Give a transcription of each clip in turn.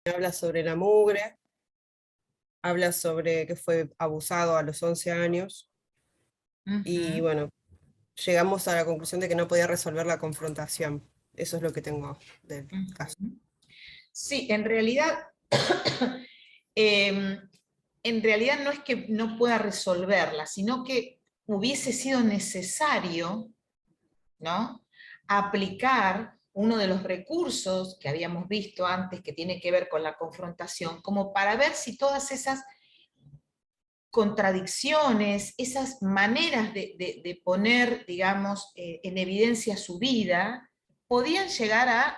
habla sobre la mugre, habla sobre que fue abusado a los 11 años, y Ujú, bueno, llegamos a la conclusión de que no podía resolver la confrontación. Eso es lo que tengo del caso. ujú. Sí, en realidad, em, en realidad no es que no pueda resolverla, sino que hubiese sido necesario, ¿no?, aplicar uno de los recursos que habíamos visto antes, que tiene que ver con la confrontación, como para ver si todas esas contradicciones, esas maneras de poner, digamos, en evidencia su vida, podían llegar a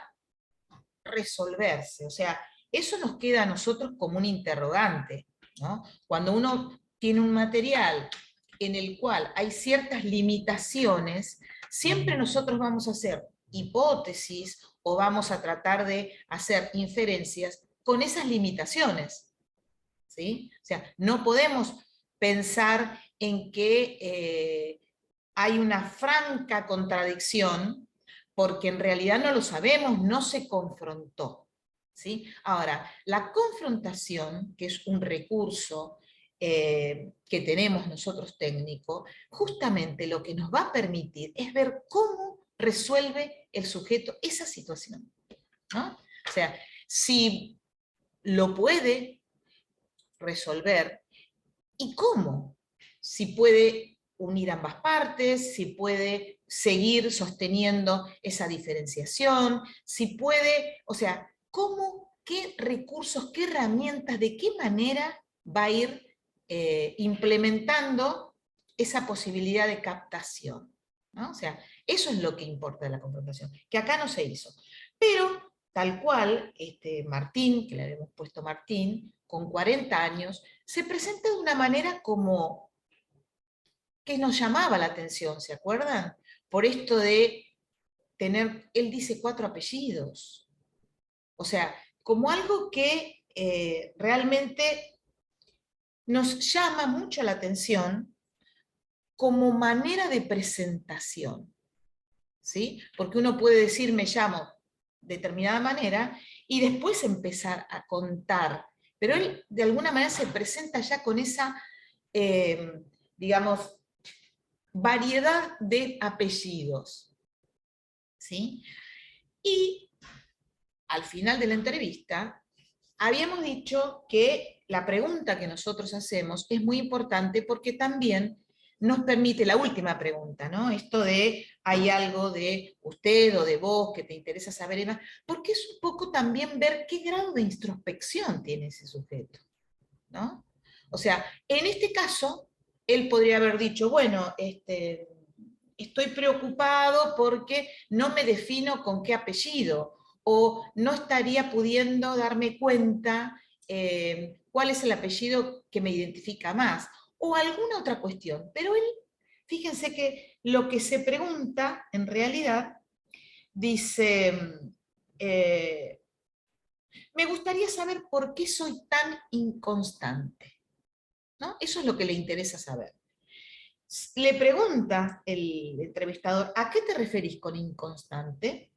resolverse. O sea, eso nos queda a nosotros como un interrogante, ¿no? Cuando uno tiene un material en el cual hay ciertas limitaciones, siempre nosotros vamos a hacer hipótesis o vamos a tratar de hacer inferencias con esas limitaciones, ¿sí? O sea, no podemos pensar en que hay una franca contradicción, porque en realidad no lo sabemos, no se confrontó, ¿sí? Ahora, la confrontación, que es un recurso que tenemos nosotros técnico, justamente lo que nos va a permitir es ver cómo resuelve el sujeto esa situación, ¿no? O sea, si lo puede resolver y cómo, si puede unir ambas partes, si puede seguir sosteniendo esa diferenciación, si puede, o sea, cómo, qué recursos, qué herramientas, de qué manera va a ir implementando esa posibilidad de captación, ¿no? O sea, eso es lo que importa de la confrontación, que acá no se hizo. Pero, tal cual, Martín, que le habíamos puesto Martín, con 40 años, se presenta de una manera como que nos llamaba la atención, ¿se acuerdan? Por esto de tener, él dice 4 apellidos, o sea, como algo que realmente nos llama mucho la atención como manera de presentación, ¿sí? Porque uno puede decir me llamo de determinada manera y después empezar a contar, pero él de alguna manera se presenta ya con esa, digamos, variedad de apellidos, ¿sí? Y al final de la entrevista habíamos dicho que la pregunta que nosotros hacemos es muy importante porque también nos permite la última pregunta, ¿no? Esto de, ¿hay algo de usted o de vos que te interesa saber, Eva? Porque es un poco también ver qué grado de introspección tiene ese sujeto, ¿no? O sea, en este caso, él podría haber dicho, bueno, estoy preocupado porque no me defino con qué apellido, o no estaría pudiendo darme cuenta cuál es el apellido que me identifica más, o alguna otra cuestión. Pero él, fíjense que lo que se pregunta, en realidad, dice, eh, me gustaría saber por qué soy tan inconstante, ¿no? Eso es lo que le interesa saber. Le pregunta el entrevistador, ¿a qué te referís con inconstante?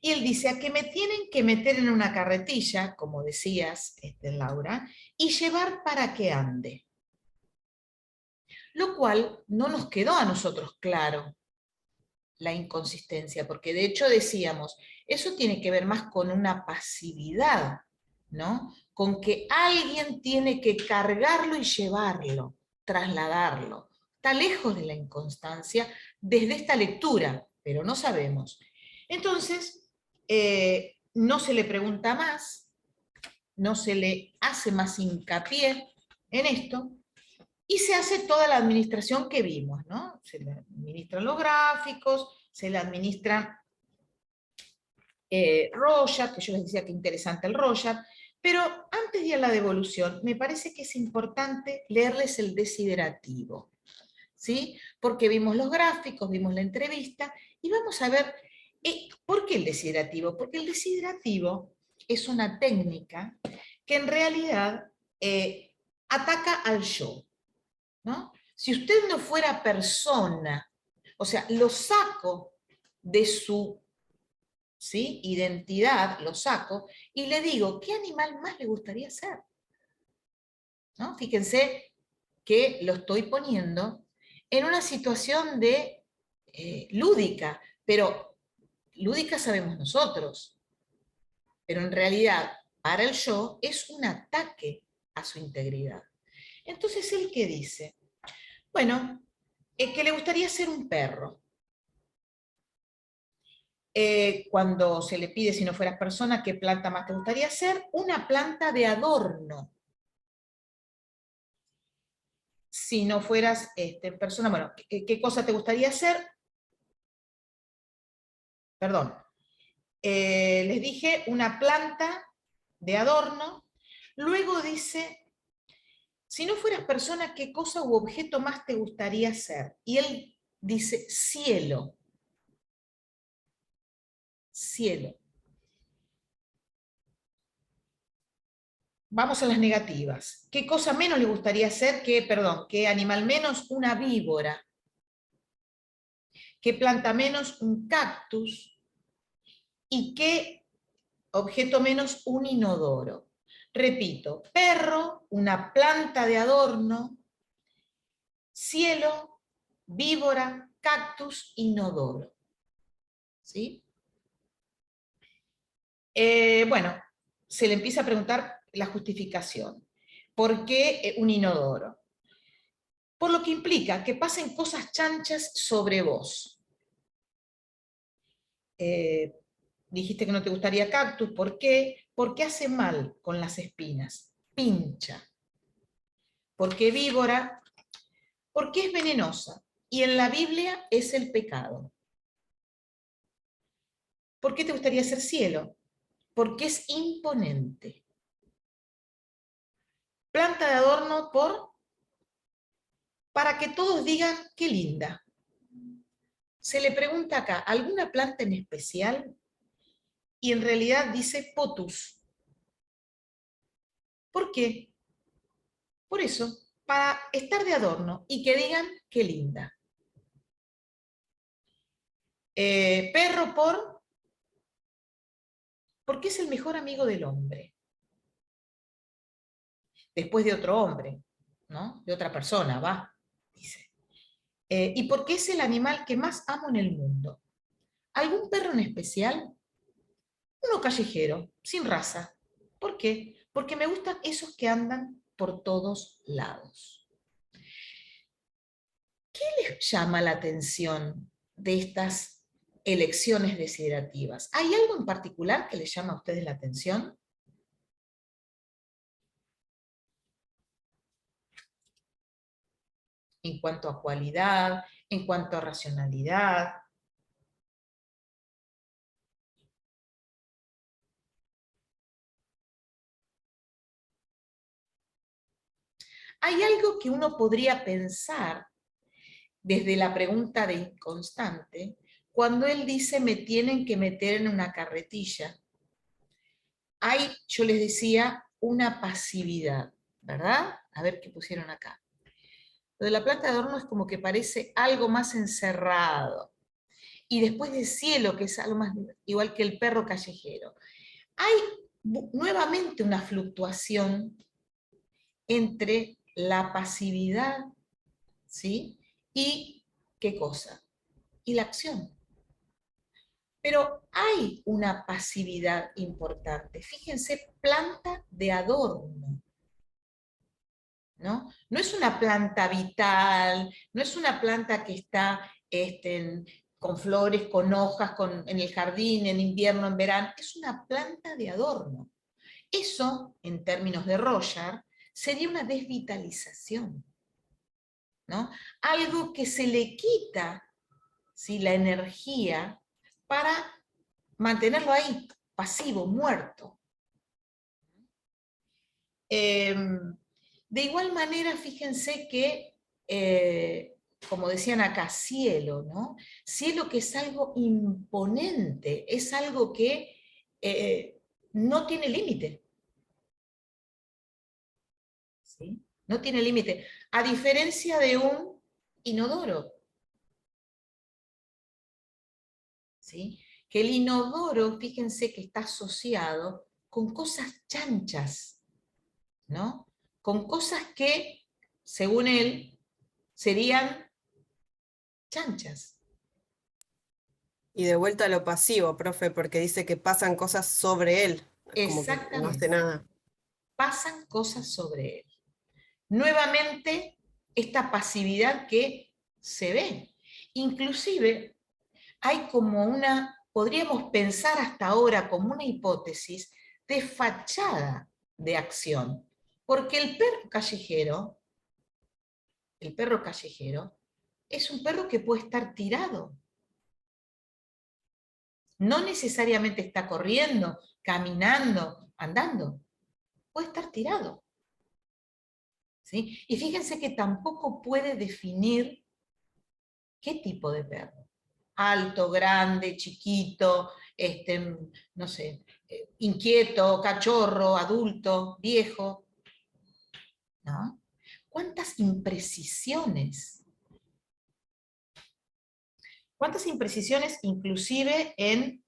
Y él dice, a que me tienen que meter en una carretilla, como decías, Laura, y llevar para que ande. Lo cual no nos quedó a nosotros claro la inconsistencia, porque de hecho decíamos, eso tiene que ver más con una pasividad, ¿no? Con que alguien tiene que cargarlo y llevarlo, trasladarlo. Está lejos de la inconstancia desde esta lectura, pero no sabemos. Entonces, no se le pregunta más, no se le hace más hincapié en esto, y se hace toda la administración que vimos, ¿no? Se le administran los gráficos, se le administra Rorschach, que yo les decía que interesante el Rorschach, pero antes de ir a la devolución, me parece que es importante leerles el desiderativo, ¿sí? Porque vimos los gráficos, vimos la entrevista, y vamos a ver, ¿por qué el desiderativo? Porque el desiderativo es una técnica que en realidad ataca al yo, ¿no? Si usted no fuera persona, o sea, lo saco de su ¿sí? Identidad, lo saco, y le digo, ¿qué animal más le gustaría ser? ¿No? Fíjense que lo estoy poniendo en una situación de lúdica, pero lúdica sabemos nosotros, pero en realidad para el yo es un ataque a su integridad. Entonces, ¿él qué dice? Bueno, que le gustaría ser un perro. Cuando se le pide, si no fueras persona, ¿qué planta más te gustaría ser? Una planta de adorno. Si no fueras persona, bueno, ¿qué cosa te gustaría ser? Perdón. Les dije una planta de adorno. Luego dice, si no fueras persona, ¿qué cosa u objeto más te gustaría ser? Y él dice, cielo. Cielo. Vamos a las negativas. ¿Qué cosa menos le gustaría ser? ¿Qué animal menos? Una víbora. ¿Qué planta menos? Un cactus. ¿Y qué objeto menos? Un inodoro. Repito, perro, una planta de adorno, cielo, víbora, cactus, inodoro. ¿Sí? Bueno, se le empieza a preguntar la justificación. ¿Por qué un inodoro? Por lo que implica que pasen cosas chanchas sobre vos. Dijiste que no te gustaría cactus, ¿por qué? Porque hace mal con las espinas, pincha. ¿Por qué víbora? Porque es venenosa, y en la Biblia es el pecado. ¿Por qué te gustaría ser cielo? Porque es imponente. Planta de adorno para que todos digan qué linda. Se le pregunta acá, ¿alguna planta en especial? Y en realidad dice potus. ¿Por qué? Por eso, para estar de adorno y que digan qué linda. Perro porque es el mejor amigo del hombre. Después de otro hombre, ¿no? De otra persona, va, dice. Y porque es el animal que más amo en el mundo. ¿Algún perro en especial? Uno callejero, sin raza. ¿Por qué? Porque me gustan esos que andan por todos lados. ¿Qué les llama la atención de estas elecciones desiderativas? ¿Hay algo en particular que les llama a ustedes la atención? En cuanto a cualidad, en cuanto a racionalidad. Hay algo que uno podría pensar desde la pregunta de inconstante, cuando él dice me tienen que meter en una carretilla. Hay, yo les decía, una pasividad, ¿verdad? A ver qué pusieron acá. Lo de la planta de adorno es como que parece algo más encerrado. Y después de cielo, que es algo más igual que el perro callejero. Hay nuevamente una fluctuación entre la pasividad, ¿sí? Y, ¿qué cosa? Y la acción. Pero hay una pasividad importante. Fíjense, planta de adorno. ¿No? No es una planta vital, no es una planta que está con flores, con hojas, en el jardín, en invierno, en verano. Es una planta de adorno. Eso, en términos de Roger, sería una desvitalización, ¿no? Algo que se le quita, ¿sí?, la energía para mantenerlo ahí, pasivo, muerto. De igual manera, fíjense que, como decían acá, cielo, ¿no? Cielo que es algo imponente, es algo que no tiene límite. ¿Sí? No tiene límite. A diferencia de un inodoro. ¿Sí? que el inodoro, fíjense que está asociado con cosas chanchas, ¿no? Con cosas que, según él, serían chanchas. Y de vuelta a lo pasivo, profe, porque dice que pasan cosas sobre él, como que no hace Exactamente, nada. pasan cosas sobre él. Nuevamente, esta pasividad que se ve. Inclusive, hay como una, podríamos pensar hasta ahora como una hipótesis de fachada de acción. Porque el perro callejero, es un perro que puede estar tirado. No necesariamente está corriendo, caminando, andando. Puede estar tirado. ¿Sí? Y fíjense que tampoco puede definir qué tipo de perro. Alto, grande, chiquito, no sé, inquieto, cachorro, adulto, viejo. ¿No? ¿Cuántas imprecisiones? ¿Cuántas imprecisiones inclusive en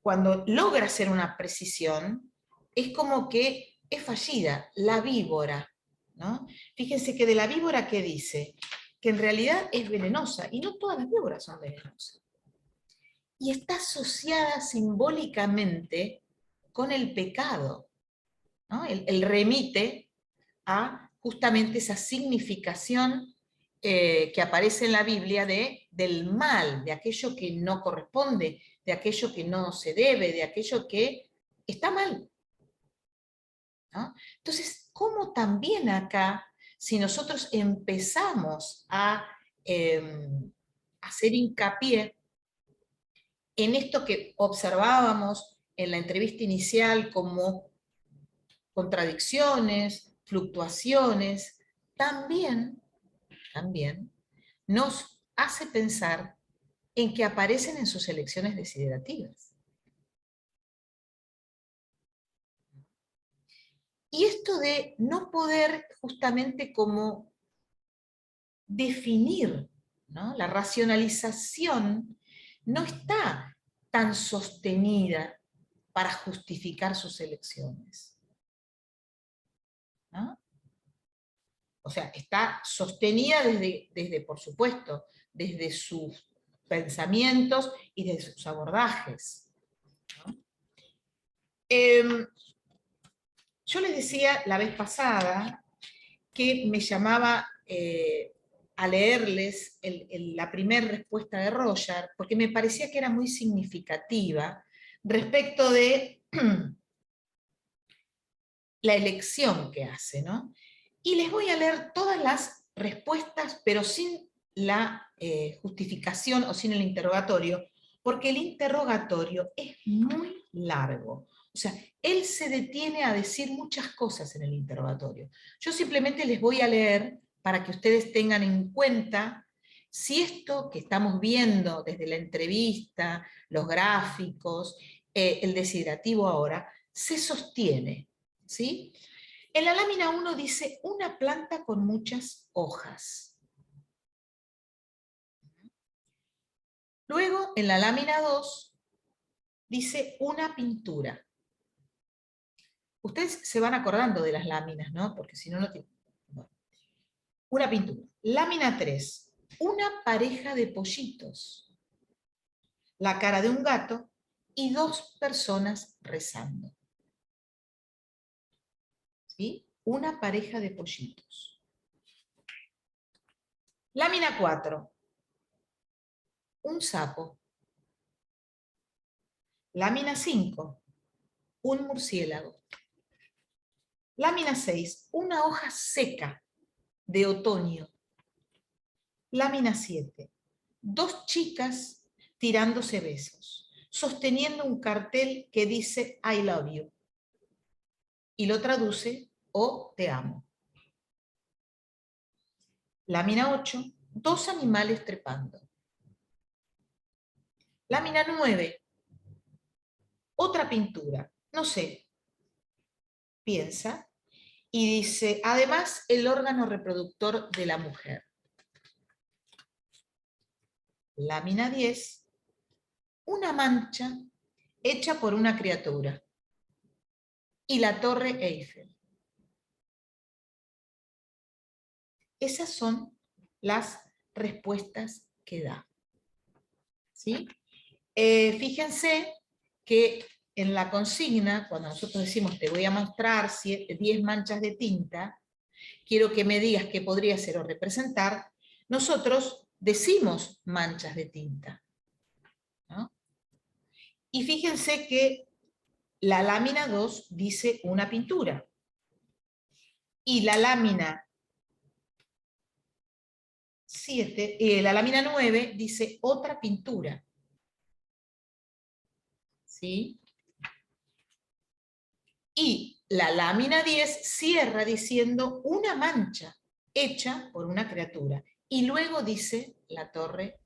cuando logra hacer una precisión, es como que es fallida, la víbora, ¿no? Fíjense que de la víbora, ¿qué dice? Que en realidad es venenosa, y no todas las víboras son venenosas. Y está asociada simbólicamente con el pecado, ¿no? El remite a justamente esa significación que aparece en la Biblia del mal, de aquello que no corresponde, de aquello que no se debe, de aquello que está mal. ¿No? Entonces, ¿cómo también acá, si nosotros empezamos a hacer hincapié en esto que observábamos en la entrevista inicial como contradicciones, fluctuaciones, también nos hace pensar en que aparecen en sus elecciones desiderativas. Y esto de no poder justamente como definir, ¿no? La racionalización no está tan sostenida para justificar sus elecciones, ¿no? O sea, está sostenida desde, por supuesto, desde sus pensamientos y desde sus abordajes, ¿no? Yo les decía la vez pasada que me llamaba a leerles la primera respuesta de Roger, porque me parecía que era muy significativa respecto de la elección que hace, ¿no? Y les voy a leer todas las respuestas, pero sin la justificación o sin el interrogatorio, porque el interrogatorio es muy largo. O sea, él se detiene a decir muchas cosas en el interrogatorio. Yo simplemente les voy a leer para que ustedes tengan en cuenta si esto que estamos viendo desde la entrevista, los gráficos, el desiderativo ahora, se sostiene, ¿sí? En la lámina 1 dice una planta con muchas hojas. Luego, en la lámina 2, dice una pintura. Ustedes se van acordando de las láminas, ¿no? Porque si no, no tienen... Bueno. Una pintura. Lámina 3, una pareja de pollitos. La cara de un gato y 2 personas rezando. ¿Sí? Una pareja de pollitos. Lámina 4, un sapo. Lámina 5, un murciélago. Lámina 6, una hoja seca de otoño. Lámina 7, 2 chicas tirándose besos, sosteniendo un cartel que dice I love you. Y lo traduce o te amo. Lámina 8, 2 animales trepando. Lámina 9, otra pintura. No sé, piensa. Y dice, además, el órgano reproductor de la mujer. lámina 10, una mancha hecha por una criatura y la Torre Eiffel. Esas son las respuestas que da. ¿Sí? Fíjense que en la consigna, cuando nosotros decimos te voy a mostrar 10 manchas de tinta, quiero que me digas qué podría ser o representar, nosotros decimos manchas de tinta, ¿no? Y fíjense que la lámina 2 dice una pintura, y la lámina la lámina 9 dice otra pintura. ¿Sí? Y la lámina 10 cierra diciendo una mancha hecha por una criatura. Y luego dice la Torre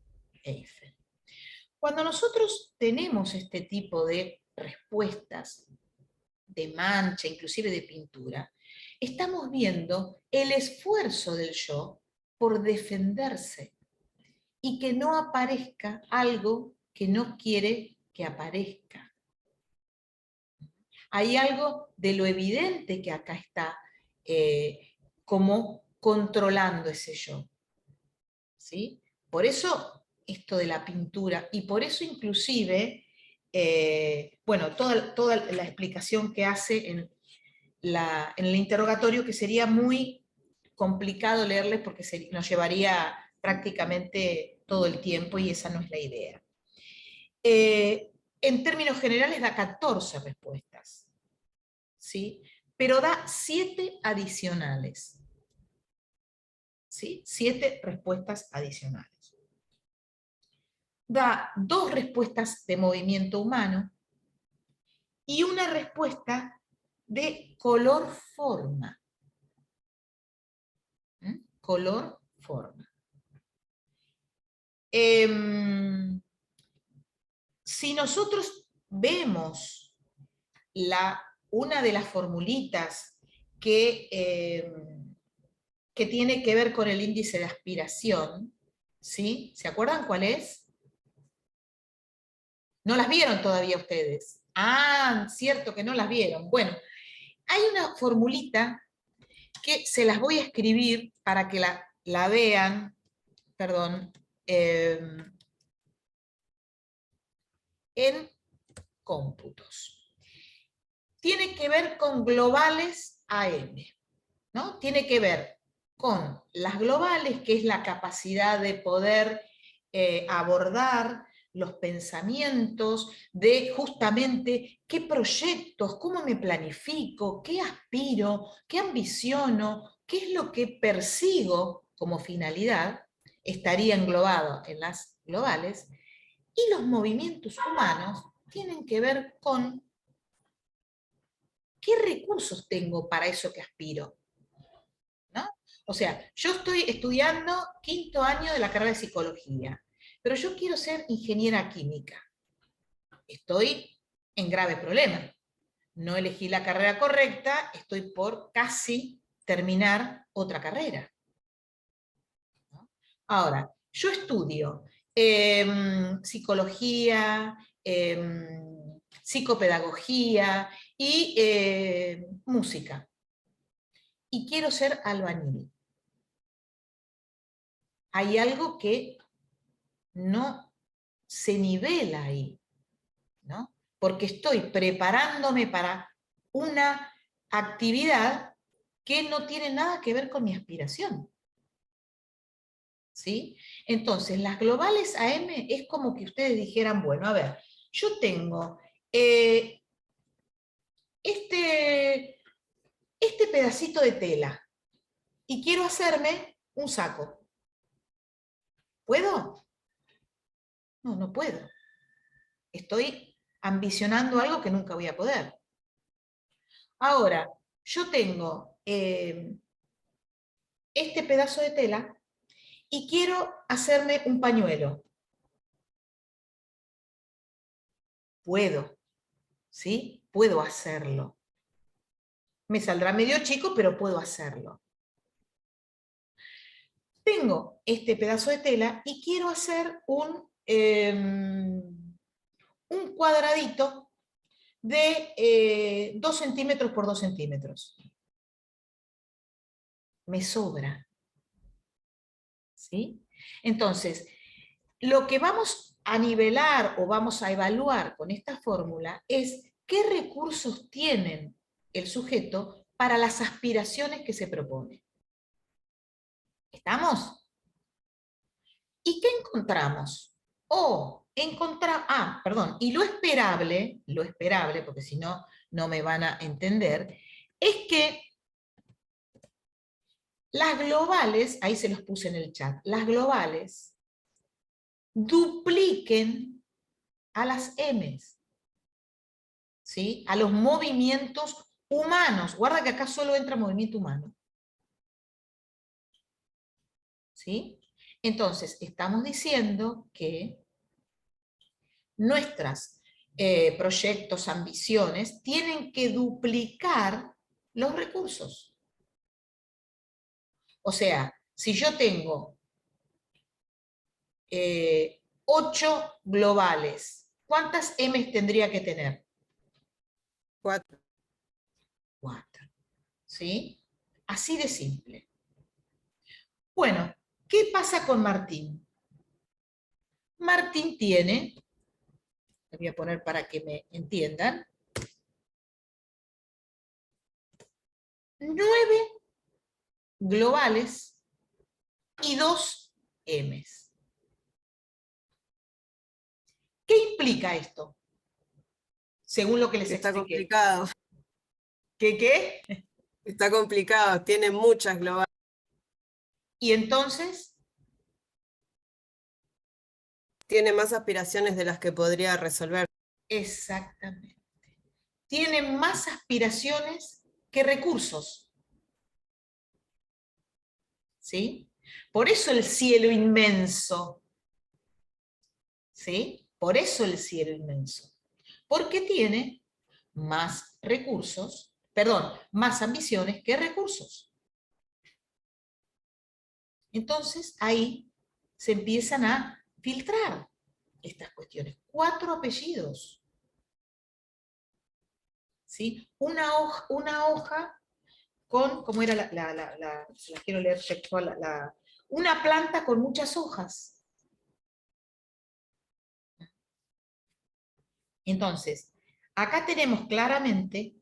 Eiffel. Cuando nosotros tenemos este tipo de respuestas de mancha, inclusive de pintura, estamos viendo el esfuerzo del yo por defenderse y que no aparezca algo que no quiere que aparezca. Hay algo de lo evidente que acá está como controlando ese yo. ¿Sí? Por eso esto de la pintura, y por eso inclusive, bueno, toda la explicación que hace en el interrogatorio, que sería muy complicado leerles porque nos llevaría prácticamente todo el tiempo y esa no es la idea. En términos generales da 14 respuestas, ¿sí? Pero da 7 adicionales, ¿sí? 7 respuestas adicionales. Da 2 respuestas de movimiento humano y una respuesta de color-forma. Color-forma. Si nosotros vemos una de las formulitas que tiene que ver con el índice de aspiración, ¿sí? ¿Se acuerdan cuál es? ¿No las vieron todavía ustedes? Ah, cierto que no las vieron. Bueno, hay una formulita que se las voy a escribir para que la vean, perdón, en cómputos. Tiene que ver con globales AM, ¿no? Tiene que ver con las globales, que es la capacidad de poder abordar los pensamientos de justamente qué proyectos, cómo me planifico, qué aspiro, qué ambiciono, qué es lo que persigo como finalidad, estaría englobado en las globales, y los movimientos humanos tienen que ver con qué recursos tengo para eso que aspiro, ¿no? O sea, yo estoy estudiando 5º año de la carrera de psicología, pero yo quiero ser ingeniera química. Estoy en grave problema. No elegí la carrera correcta, estoy por casi terminar otra carrera, ¿no? Ahora, yo estudio psicología, psicopedagogía y música. Y quiero ser albañil. Hay algo que no se nivela ahí, ¿no? Porque estoy preparándome para una actividad que no tiene nada que ver con mi aspiración. ¿Sí? Entonces, las globales AM es como que ustedes dijeran, bueno, a ver, yo tengo este pedacito de tela y quiero hacerme un saco. ¿Puedo? No, no puedo. Estoy ambicionando algo que nunca voy a poder. Ahora, yo tengo este pedazo de tela y quiero hacerme un pañuelo. Puedo, ¿sí? Puedo hacerlo. Me saldrá medio chico, pero puedo hacerlo. tengo este pedazo de tela y quiero hacer un cuadradito de 2 centímetros por 2 centímetros. Me sobra. ¿Sí? Entonces, lo que vamos a nivelar o vamos a evaluar con esta fórmula es qué recursos tienen el sujeto para las aspiraciones que se propone. ¿Estamos? ¿Y qué encontramos? Y lo esperable, porque si no, no me van a entender, es que las globales, ahí se los puse en el chat, las globales dupliquen a las M's, ¿sí? A los movimientos humanos. Guarda que acá solo entra movimiento humano. ¿Sí? Entonces, estamos diciendo que nuestros proyectos, ambiciones, tienen que duplicar los recursos. O sea, si yo tengo 8 globales, ¿cuántas M's tendría que tener? 4. 4. ¿Sí? Así de simple. Bueno, ¿qué pasa con Martín? Martín tiene, lo voy a poner para que me entiendan, 9 globales y 2 M's. ¿Qué implica esto? Según lo que les Está expliqué. complicado. ¿Qué? Está complicado, tiene muchas globales. Y entonces, Tiene más aspiraciones de las que podría resolver. exactamente. Tiene más aspiraciones que recursos. ¿Sí? Por eso el cielo inmenso. ¿Sí? Por eso el cielo inmenso. Porque tiene más recursos, perdón, más ambiciones que recursos. Entonces, ahí se empiezan a filtrar estas cuestiones. 4 apellidos. ¿Sí? Una hoja con, ¿cómo era la quiero leer textual, una planta con muchas hojas. Entonces, acá tenemos claramente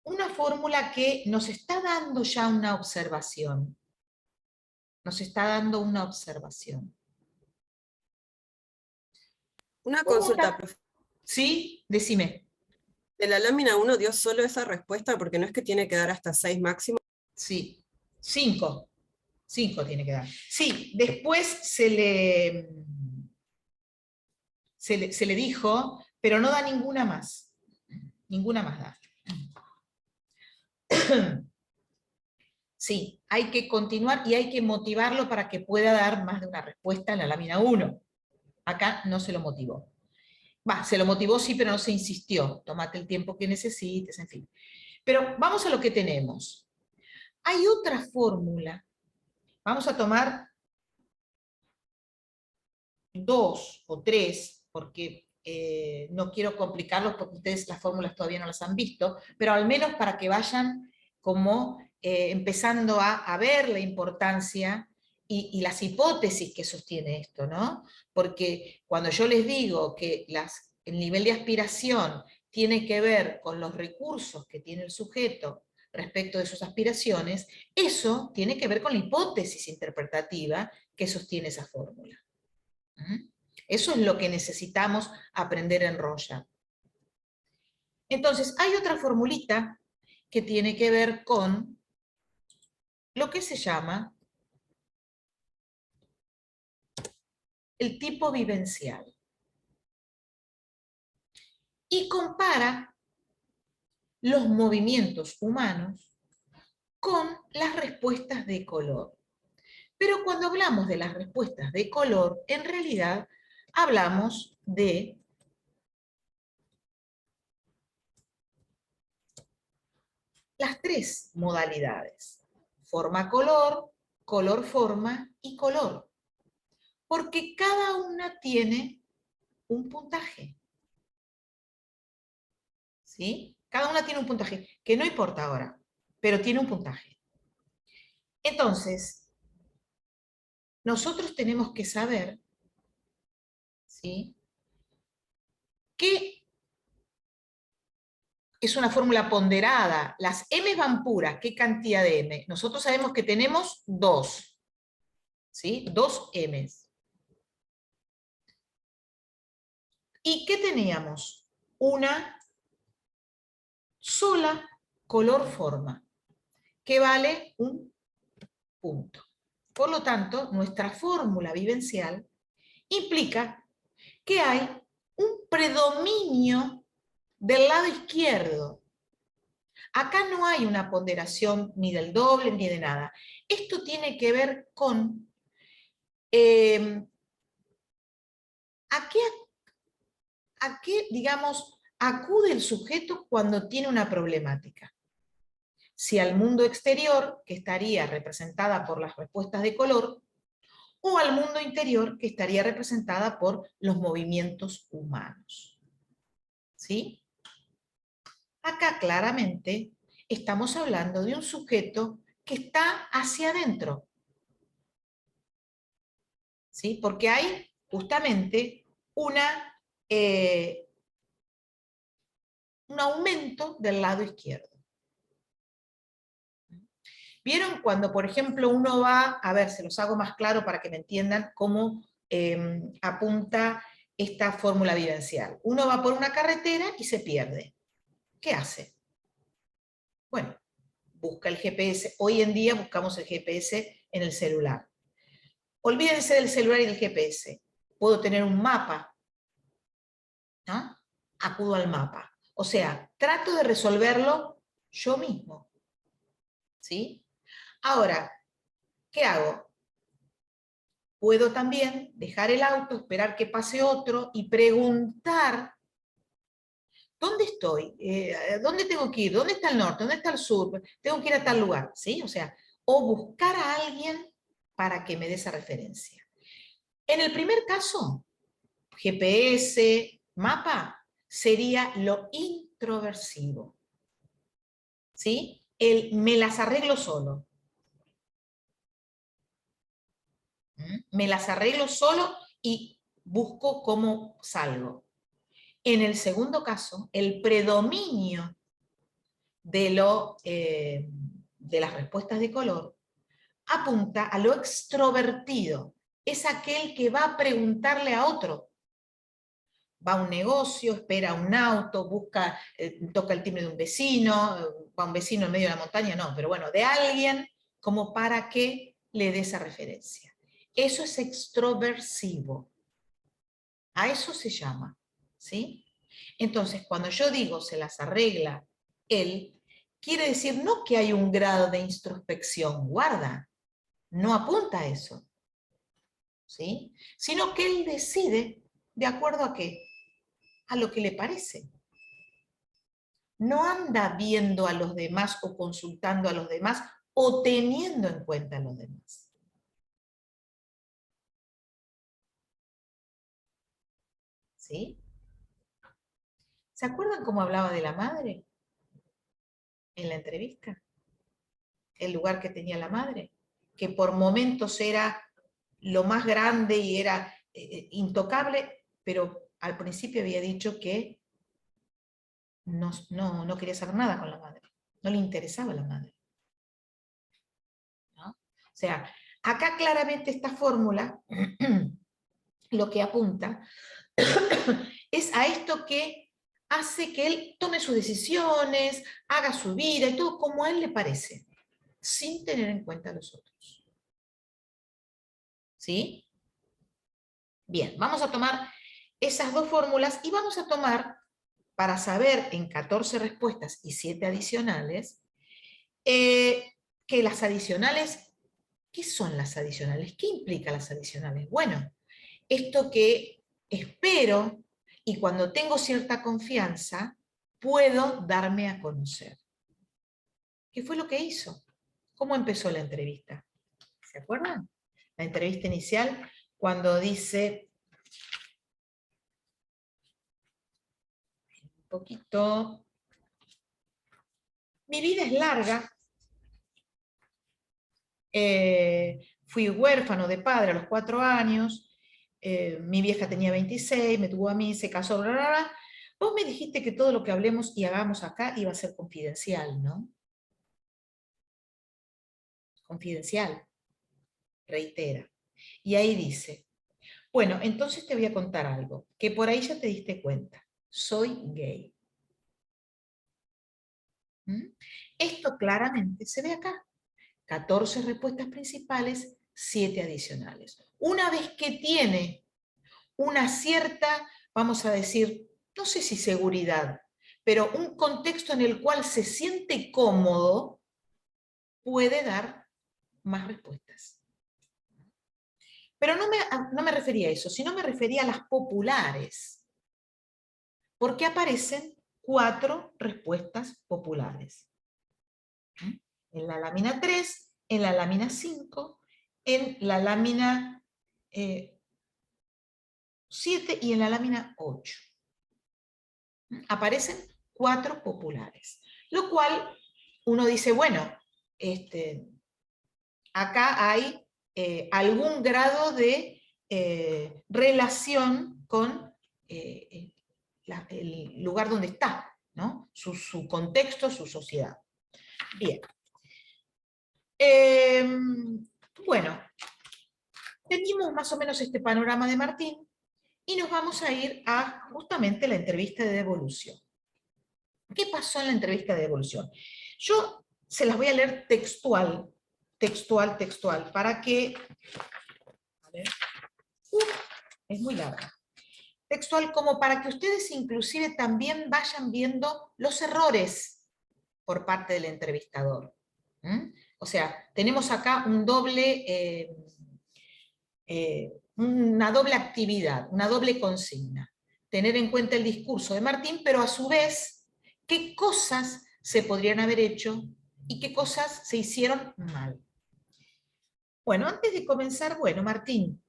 una fórmula que nos está dando ya una observación. Nos está dando una observación. Una consulta, profe. ¿Sí? Decime. ¿De la lámina 1 dio solo esa respuesta porque no es que tiene que dar hasta 6 máximo? Sí. 5. 5 tiene que dar. Sí, después se le dijo, pero no da ninguna más. Ninguna más da. Sí, hay que continuar y hay que motivarlo para que pueda dar más de una respuesta en la lámina 1. Acá no se lo motivó. Se lo motivó sí, pero no se insistió. Tómate el tiempo que necesites, en fin. Pero vamos a lo que tenemos. Hay otra fórmula. Vamos a tomar 2 o 3, porque no quiero complicarlos porque ustedes las fórmulas todavía no las han visto, pero al menos para que vayan como empezando a ver la importancia y las hipótesis que sostiene esto, ¿no? Porque cuando yo les digo que el nivel de aspiración tiene que ver con los recursos que tiene el sujeto respecto de sus aspiraciones, eso tiene que ver con la hipótesis interpretativa que sostiene esa fórmula. Eso es lo que necesitamos aprender en Roya. Entonces, hay otra formulita que tiene que ver con lo que se llama el tipo vivencial. Y compara los movimientos humanos con las respuestas de color. Pero cuando hablamos de las respuestas de color, en realidad hablamos de las 3 modalidades: forma color, color, forma y color. Porque cada una tiene un puntaje. ¿Sí? Cada una tiene un puntaje, que no importa ahora, pero tiene un puntaje. Entonces, nosotros tenemos que saber, ¿sí?, qué es una fórmula ponderada. Las m van puras. ¿Qué cantidad de m? Nosotros sabemos que tenemos 2. ¿Sí? 2 m's. ¿Y qué teníamos? Una sola color-forma, que vale un punto. Por lo tanto, nuestra fórmula vivencial implica que hay un predominio del lado izquierdo. Acá no hay una ponderación ni del doble ni de nada. Esto tiene que ver con a qué, digamos, acude el sujeto cuando tiene una problemática. Si al mundo exterior, que estaría representada por las respuestas de color, o al mundo interior, que estaría representada por los movimientos humanos. ¿Sí? Acá claramente estamos hablando de un sujeto que está hacia adentro. ¿Sí? Porque hay justamente un aumento del lado izquierdo. ¿Vieron cuando, por ejemplo, uno va, a ver, se los hago más claro para que me entiendan cómo apunta esta fórmula vivencial? Uno va por una carretera y se pierde. ¿Qué hace? Bueno, busca el GPS. Hoy en día buscamos el GPS en el celular. Olvídense del celular y del GPS. Puedo tener un mapa, ¿no? Acudo al mapa. O sea, trato de resolverlo yo mismo. ¿Sí? Ahora, ¿qué hago? Puedo también dejar el auto, esperar que pase otro y preguntar, ¿dónde estoy? ¿Dónde tengo que ir? ¿Dónde está el norte? ¿Dónde está el sur? Tengo que ir a tal lugar, ¿sí? O sea, o buscar a alguien para que me dé esa referencia. En el primer caso, GPS, mapa, sería lo introversivo, ¿sí? Me las arreglo solo. Me las arreglo solo y busco cómo salgo. En el segundo caso, el predominio de las respuestas de color apunta a lo extrovertido. Es aquel que va a preguntarle a otro. Va a un negocio, espera un auto, busca, toca el timbre de un vecino, va a un vecino en medio de la montaña, no, pero bueno, de alguien como para que le dé esa referencia. Eso es extroversivo. A eso se llama, ¿sí? Entonces, cuando yo digo se las arregla él, quiere decir no que hay un grado de introspección, guarda, no apunta a eso, ¿sí? Sino que él decide de acuerdo a qué, a lo que le parece. No anda viendo a los demás o consultando a los demás o teniendo en cuenta a los demás. ¿Sí? ¿Se acuerdan cómo hablaba de la madre en la entrevista? El lugar que tenía la madre, que por momentos era lo más grande y era intocable, pero al principio había dicho que no quería hacer nada con la madre, no le interesaba la madre. ¿No? O sea, acá claramente esta fórmula lo que apunta es a esto que hace que él tome sus decisiones, haga su vida y todo como a él le parece, sin tener en cuenta a los otros. ¿Sí? Bien, vamos a tomar esas dos fórmulas y vamos a tomar, para saber en 14 respuestas y 7 adicionales, que las adicionales, ¿qué son las adicionales? ¿Qué implica las adicionales? Bueno, esto que espero y cuando tengo cierta confianza, puedo darme a conocer. ¿Qué fue lo que hizo? ¿Cómo empezó la entrevista? ¿Se acuerdan? La entrevista inicial, cuando dice, un poquito, mi vida es larga, fui huérfano de padre a los 4 años, mi vieja tenía 26, me tuvo a mí, se casó, bla, bla, bla. Vos me dijiste que todo lo que hablemos y hagamos acá iba a ser confidencial, ¿no? Confidencial, reitera. Y ahí dice, bueno, entonces te voy a contar algo, que por ahí ya te diste cuenta. Soy gay. ¿Mm? Esto claramente se ve acá. 14 respuestas principales, 7 adicionales. Una vez que tiene una cierta, vamos a decir, no sé si seguridad, pero un contexto en el cual se siente cómodo, puede dar más respuestas. Pero no me refería a eso, sino me refería a las populares, porque aparecen 4 respuestas populares. En la lámina 3, en la lámina 5, en la lámina 7 y en la lámina 8. Aparecen 4 populares, lo cual uno dice, bueno, acá hay algún grado de relación con el lugar donde está, ¿no? Su contexto, su sociedad. Bien. Bueno, tenemos más o menos este panorama de Martín y nos vamos a ir a justamente la entrevista de devolución. ¿Qué pasó en la entrevista de devolución? Yo se las voy a leer textual, para que... A ver. Es muy larga. Textual, como para que ustedes inclusive también vayan viendo los errores por parte del entrevistador. O sea, tenemos acá un doble, una doble actividad, una doble consigna. Tener en cuenta el discurso de Martín, pero a su vez, qué cosas se podrían haber hecho y qué cosas se hicieron mal. Bueno, antes de comenzar, bueno, Martín,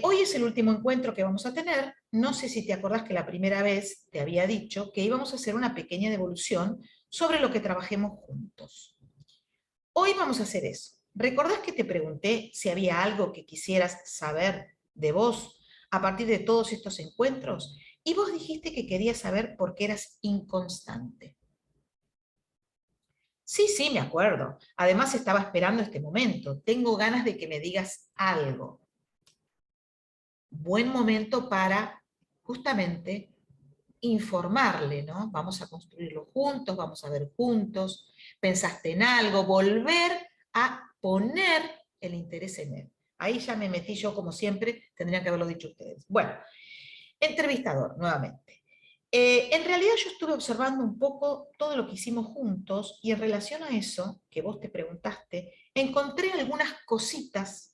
hoy es el último encuentro que vamos a tener. No sé si te acordás que la primera vez te había dicho que íbamos a hacer una pequeña devolución sobre lo que trabajemos juntos. Hoy vamos a hacer eso. ¿Recordás que te pregunté si había algo que quisieras saber de vos a partir de todos estos encuentros? Y vos dijiste que querías saber por qué eras inconstante. Sí, sí, me acuerdo. Además estaba esperando este momento. Tengo ganas de que me digas algo. Buen momento para justamente informarle, ¿no? Vamos a construirlo juntos, vamos a ver juntos, pensaste en algo, volver a poner el interés en él. Ahí ya me metí yo, como siempre, tendrían que haberlo dicho ustedes. Bueno, entrevistador, nuevamente. En realidad yo estuve observando un poco todo lo que hicimos juntos y en relación a eso, que vos te preguntaste, encontré algunas cositas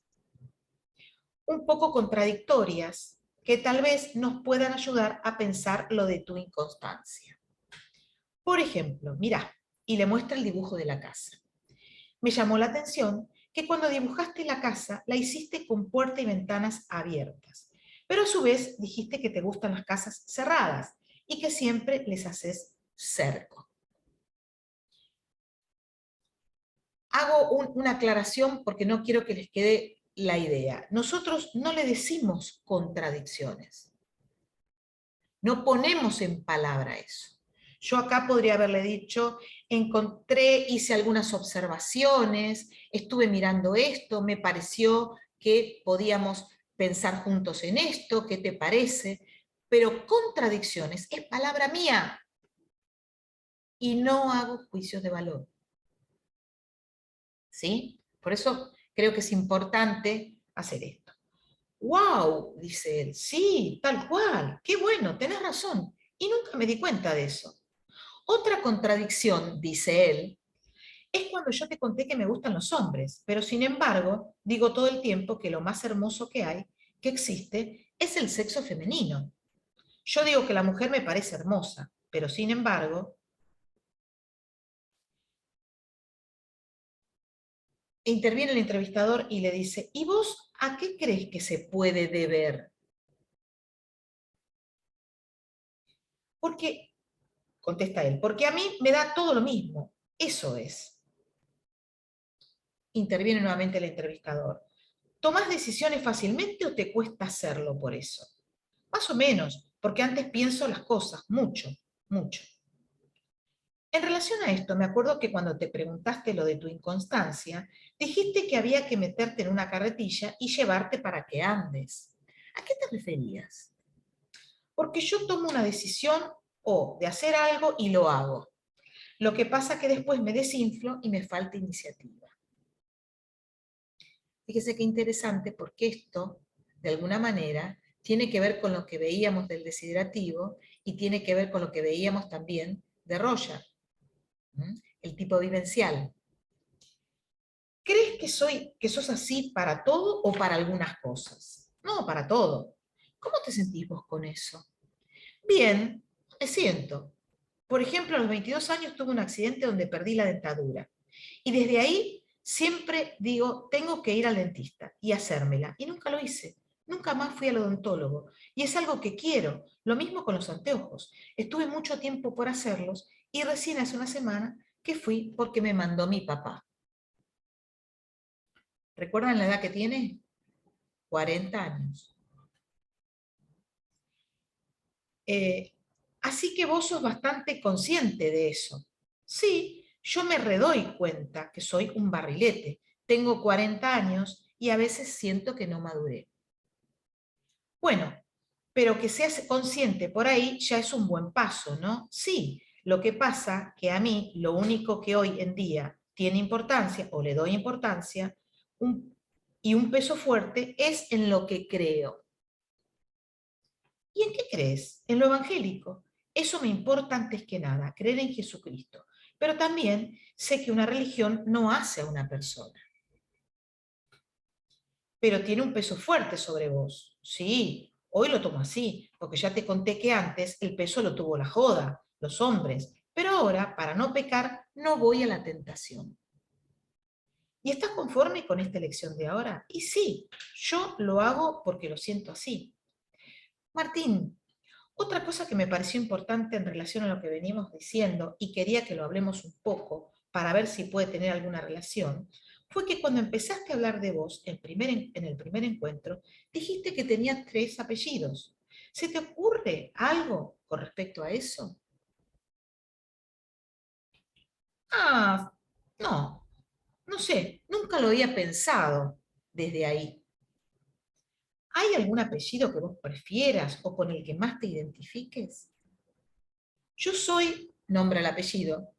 un poco contradictorias que tal vez nos puedan ayudar a pensar lo de tu inconstancia. Por ejemplo, mirá, y le muestra el dibujo de la casa. Me llamó la atención que cuando dibujaste la casa, la hiciste con puerta y ventanas abiertas, pero a su vez dijiste que te gustan las casas cerradas y que siempre les haces cerco. Hago una aclaración porque no quiero que les quede la idea. Nosotros no le decimos contradicciones. No ponemos en palabra eso. Yo acá podría haberle dicho, encontré, hice algunas observaciones, estuve mirando esto, me pareció que podíamos pensar juntos en esto, ¿qué te parece? Pero contradicciones es palabra mía y no hago juicios de valor. ¿Sí? Por eso creo que es importante hacer esto. ¡Wow! Dice él, sí, tal cual, qué bueno, tenés razón. Y nunca me di cuenta de eso. Otra contradicción, dice él, es cuando yo te conté que me gustan los hombres, pero sin embargo, digo todo el tiempo que lo más hermoso que hay, que existe, es el sexo femenino. Yo digo que la mujer me parece hermosa, pero sin embargo, interviene el entrevistador y le dice, ¿y vos a qué crees que se puede deber? Porque, contesta él, porque a mí me da todo lo mismo. Eso es. Interviene nuevamente el entrevistador. ¿Tomás decisiones fácilmente o te cuesta hacerlo por eso? Más o menos, porque antes pienso las cosas, mucho, mucho. En relación a esto, me acuerdo que cuando te preguntaste lo de tu inconstancia, dijiste que había que meterte en una carretilla y llevarte para que andes. ¿A qué te referías? Porque yo tomo una decisión o de hacer algo y lo hago. Lo que pasa que después me desinflo y me falta iniciativa. Fíjese qué interesante, porque esto, de alguna manera, tiene que ver con lo que veíamos del desiderativo y tiene que ver con lo que veíamos también de Roger, el tipo vivencial. ¿Crees que sos así para todo o para algunas cosas? No, para todo. ¿Cómo te sentís vos con eso? Bien, me siento. Por ejemplo, a los 22 años tuve un accidente donde perdí la dentadura. Y desde ahí siempre digo, tengo que ir al dentista y hacérmela. Y nunca lo hice. Nunca más fui al odontólogo. Y es algo que quiero. Lo mismo con los anteojos. Estuve mucho tiempo por hacerlos y recién hace una semana que fui porque me mandó mi papá. ¿Recuerdan la edad que tiene? 40 años. Así que vos sos bastante consciente de eso. Sí, yo me redoy cuenta que soy un barrilete. Tengo 40 años y a veces siento que no maduré. Bueno, pero que seas consciente por ahí ya es un buen paso, ¿no? Sí, lo que pasa que a mí lo único que hoy en día tiene importancia o le doy importancia y un peso fuerte es en lo que creo. ¿Y en qué crees? En lo evangélico. Eso me importa antes que nada, creer en Jesucristo. Pero también sé que una religión no hace a una persona. Pero tiene un peso fuerte sobre vos. Sí, hoy lo tomo así, porque ya te conté que antes el peso lo tuvo la joda, los hombres. Pero ahora, para no pecar, no voy a la tentación. ¿Y estás conforme con esta elección de ahora? Y sí, yo lo hago porque lo siento así. Martín, otra cosa que me pareció importante en relación a lo que venimos diciendo, y quería que lo hablemos un poco para ver si puede tener alguna relación, fue que cuando empezaste a hablar de vos en el primer encuentro, dijiste que tenías 3 apellidos. ¿Se te ocurre algo con respecto a eso? Ah, no, no sé, nunca lo había pensado desde ahí. ¿Hay algún apellido que vos prefieras o con el que más te identifiques? Yo soy, nombra el apellido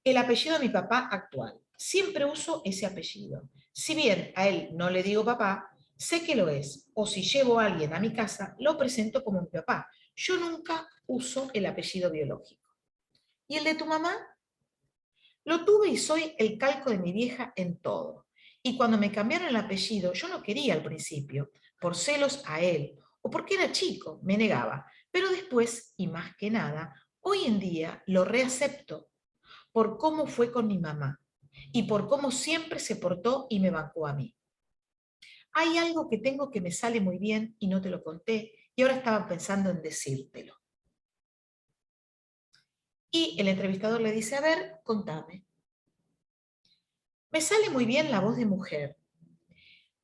de mi papá actual. Siempre uso ese apellido. Si bien a él no le digo papá, sé que lo es. O si llevo a alguien a mi casa, lo presento como mi papá. Yo nunca uso el apellido biológico. ¿Y el de tu mamá? Lo tuve y soy el calco de mi vieja en todo. Y cuando me cambiaron el apellido, yo no quería al principio, por celos a él, o porque era chico, me negaba. Pero después, y más que nada, hoy en día lo reacepto por cómo fue con mi mamá y por cómo siempre se portó y me bancó a mí. Hay algo que tengo que me sale muy bien y no te lo conté y ahora estaba pensando en decírtelo. Y el entrevistador le dice, a ver, contame. Me sale muy bien la voz de mujer,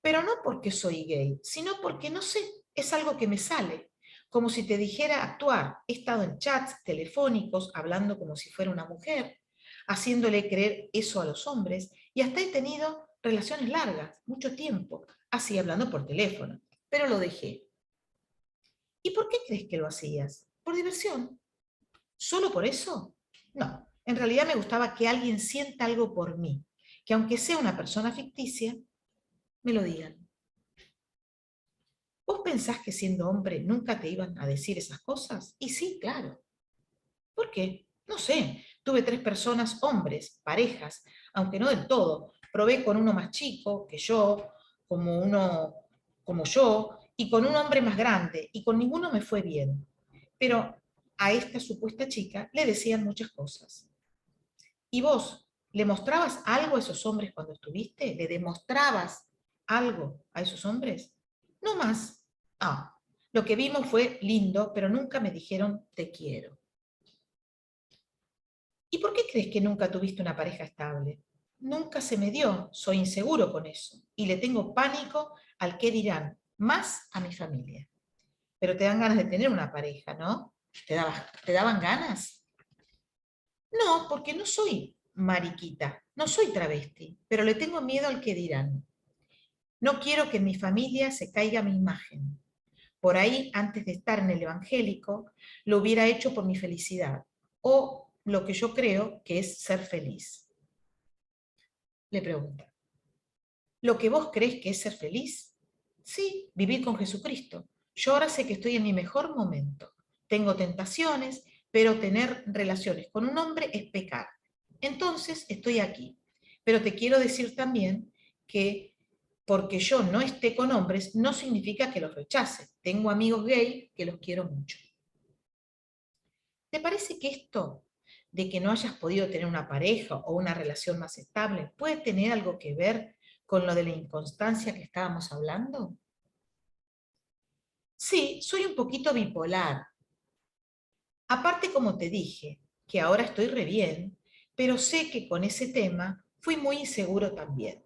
pero no porque soy gay, sino porque no sé, es algo que me sale. Como si te dijera actuar. He estado en chats telefónicos hablando como si fuera una mujer, haciéndole creer eso a los hombres, y hasta he tenido relaciones largas, mucho tiempo, así hablando por teléfono, pero lo dejé. ¿Y por qué crees que lo hacías? ¿Por diversión? ¿Solo por eso? No, en realidad me gustaba que alguien sienta algo por mí, que aunque sea una persona ficticia, me lo digan. ¿Vos pensás que siendo hombre nunca te iban a decir esas cosas? Y sí, claro. ¿Por qué? No sé. Tuve 3 personas, hombres, parejas, aunque no del todo. Probé con uno más chico que yo, como uno como yo, y con un hombre más grande, y con ninguno me fue bien. Pero a esta supuesta chica le decían muchas cosas. ¿Y vos? ¿Le mostrabas algo a esos hombres cuando estuviste? ¿Le demostrabas algo a esos hombres? No más. Ah, lo que vimos fue lindo, pero nunca me dijeron te quiero. ¿Y por qué crees que nunca tuviste una pareja estable? Nunca se me dio, soy inseguro con eso, y le tengo pánico al qué dirán, más a mi familia. Pero te dan ganas de tener una pareja, ¿no? ¿Te daban ganas? No, porque no soy mariquita, no soy travesti, pero le tengo miedo al que dirán. No quiero que en mi familia se caiga mi imagen. Por ahí, antes de estar en el evangélico, lo hubiera hecho por mi felicidad, o lo que yo creo que es ser feliz. Le pregunta, ¿lo que vos crees que es ser feliz? Sí, vivir con Jesucristo. Yo ahora sé que estoy en mi mejor momento. Tengo tentaciones, pero tener relaciones con un hombre es pecar. Entonces estoy aquí. Pero te quiero decir también que porque yo no esté con hombres no significa que los rechace. Tengo amigos gay que los quiero mucho. ¿Te parece que esto de que no hayas podido tener una pareja o una relación más estable puede tener algo que ver con lo de la inconstancia que estábamos hablando? Sí, soy un poquito bipolar. Aparte, como te dije, que ahora estoy re bien, pero sé que con ese tema fui muy inseguro también.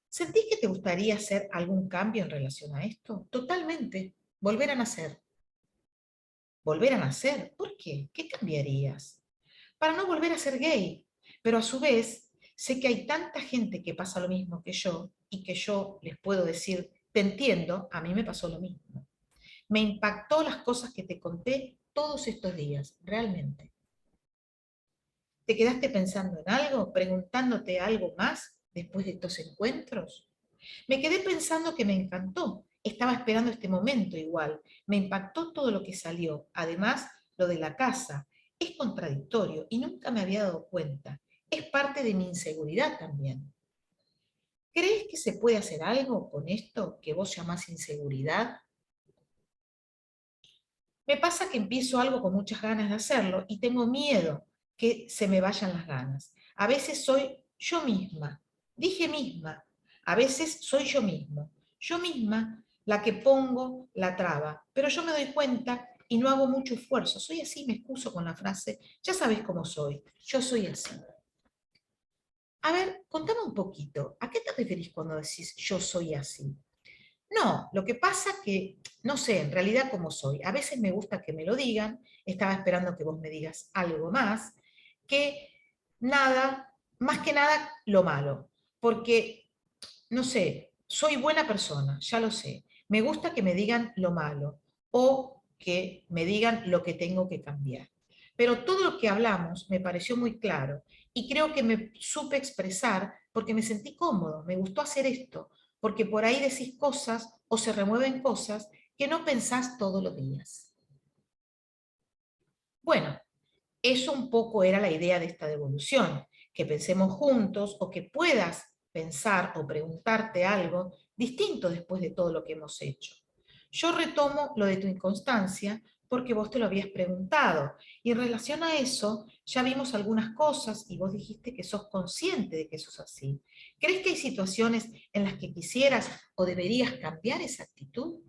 ¿Sentís que te gustaría hacer algún cambio en relación a esto? Totalmente. Volver a nacer. ¿Volver a nacer? ¿Por qué? ¿Qué cambiarías? Para no volver a ser gay. Pero a su vez, sé que hay tanta gente que pasa lo mismo que yo y que yo les puedo decir, te entiendo, a mí me pasó lo mismo. Me impactó las cosas que te conté todos estos días, realmente. ¿Te quedaste pensando en algo, preguntándote algo más después de estos encuentros? Me quedé pensando que me encantó. Estaba esperando este momento igual. Me impactó todo lo que salió. Además, lo de la casa. Es contradictorio y nunca me había dado cuenta. Es parte de mi inseguridad también. ¿Crees que se puede hacer algo con esto que vos llamás inseguridad? Me pasa que empiezo algo con muchas ganas de hacerlo y tengo miedo que se me vayan las ganas. A veces soy yo misma, dije misma, a veces soy yo misma la que pongo la traba, pero yo me doy cuenta y no hago mucho esfuerzo. Soy así, me excuso con la frase, ya sabes cómo soy, yo soy así. A ver, contame un poquito, ¿a qué te referís cuando decís yo soy así? No, lo que pasa que, no sé, en realidad cómo soy. A veces me gusta que me lo digan, estaba esperando que vos me digas algo más, que nada, más que nada lo malo. Porque, no sé, soy buena persona, ya lo sé. Me gusta que me digan lo malo o que me digan lo que tengo que cambiar. Pero todo lo que hablamos me pareció muy claro y creo que me supe expresar porque me sentí cómodo, me gustó hacer esto, porque por ahí decís cosas o se remueven cosas que no pensás todos los días. Bueno, eso un poco era la idea de esta devolución, que pensemos juntos o que puedas pensar o preguntarte algo distinto después de todo lo que hemos hecho. Yo retomo lo de tu inconstancia porque vos te lo habías preguntado y en relación a eso ya vimos algunas cosas y vos dijiste que sos consciente de que sos así. ¿Crees que hay situaciones en las que quisieras o deberías cambiar esa actitud?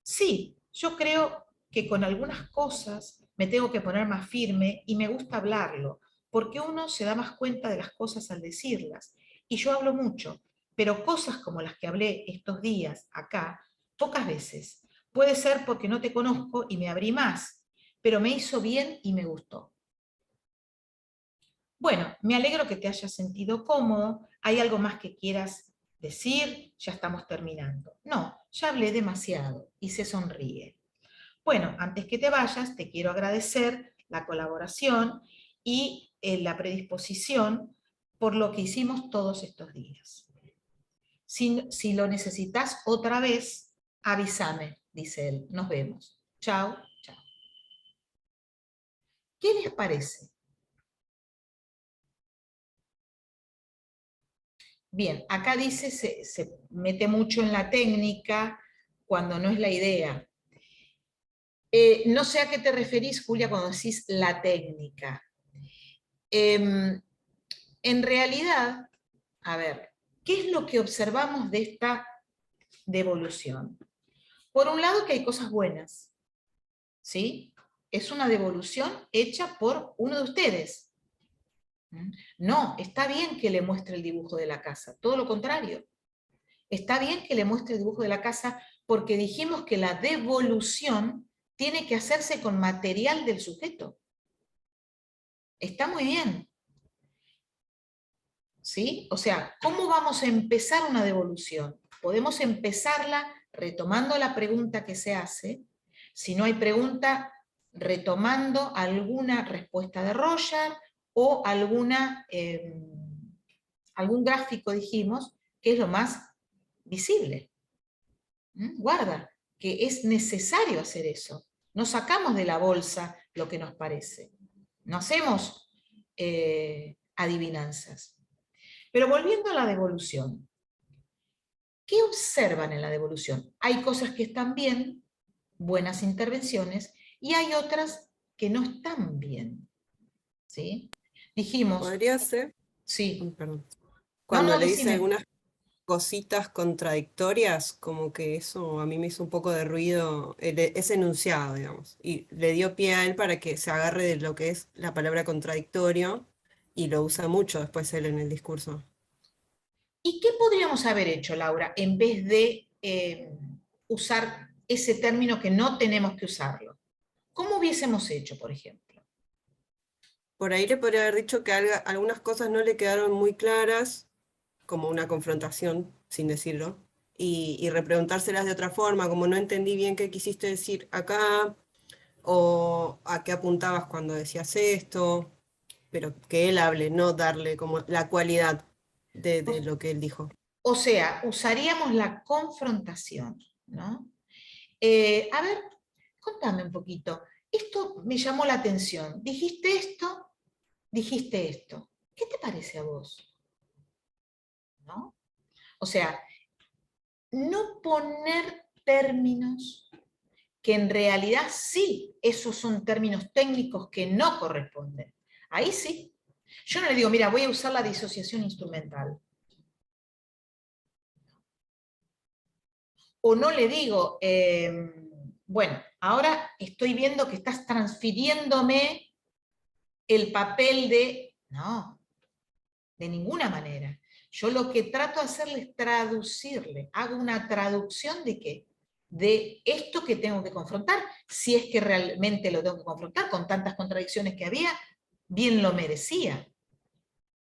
Sí, yo creo que con algunas cosas me tengo que poner más firme y me gusta hablarlo, porque uno se da más cuenta de las cosas al decirlas. Y yo hablo mucho, pero cosas como las que hablé estos días acá, pocas veces. Puede ser porque no te conozco y me abrí más, pero me hizo bien y me gustó. Bueno, me alegro que te hayas sentido cómodo. ¿Hay algo más que quieras decir? Ya estamos terminando. No, ya hablé demasiado y se sonríe. Bueno, antes que te vayas, te quiero agradecer la colaboración y la predisposición por lo que hicimos todos estos días. Si lo necesitas otra vez, avísame, dice él. Nos vemos. Chao, chao. ¿Qué les parece? Bien, acá dice se mete mucho en la técnica cuando no es la idea. No sé a qué te referís, Julia, cuando decís la técnica. En realidad, a ver, ¿qué es lo que observamos de esta devolución? Por un lado que hay cosas buenas, ¿sí? Es una devolución hecha por uno de ustedes. No, está bien que le muestre el dibujo de la casa, todo lo contrario. Está bien que le muestre el dibujo de la casa porque dijimos que la devolución tiene que hacerse con material del sujeto. Está muy bien. ¿Sí? O sea, ¿cómo vamos a empezar una devolución? Podemos empezarla retomando la pregunta que se hace. Si no hay pregunta, retomando alguna respuesta de Roger o algún gráfico, dijimos, que es lo más visible. Guarda, que es necesario hacer eso. No sacamos de la bolsa lo que nos parece. No hacemos adivinanzas. Pero volviendo a la devolución, ¿qué observan en la devolución? Hay cosas que están bien, buenas intervenciones, y hay otras que no están bien. ¿Sí? Dijimos, Podría ser, sí, perdón, no, cuando no, le dice decime. algunas cositas contradictorias, como que eso a mí me hizo un poco de ruido, ese enunciado, digamos, y le dio pie a él para que se agarre de lo que es la palabra contradictorio y lo usa mucho después él en el discurso. ¿Y qué podríamos haber hecho, Laura, en vez de usar ese término que no tenemos que usarlo? ¿Cómo hubiésemos hecho, por ejemplo? Por ahí le podría haber dicho que algunas cosas no le quedaron muy claras, como una confrontación, sin decirlo, y repreguntárselas de otra forma, como no entendí bien qué quisiste decir acá, o a qué apuntabas cuando decías esto, pero que él hable, no darle como la cualidad de lo que él dijo. O sea, usaríamos la confrontación, ¿no? A ver, contame un poquito. Esto me llamó la atención. Dijiste esto, dijiste esto. ¿Qué te parece a vos? ¿No? O sea, no poner términos que en realidad sí, esos son términos técnicos que no corresponden. Ahí sí. Yo no le digo, mira, voy a usar la disociación instrumental. O no le digo, bueno, ahora estoy viendo que estás transfiriéndome el papel de... No, de ninguna manera. Yo lo que trato de hacerle es traducirle. Hago una traducción de qué? De esto que tengo que confrontar, si es que realmente lo tengo que confrontar, con tantas contradicciones que había, bien lo merecía.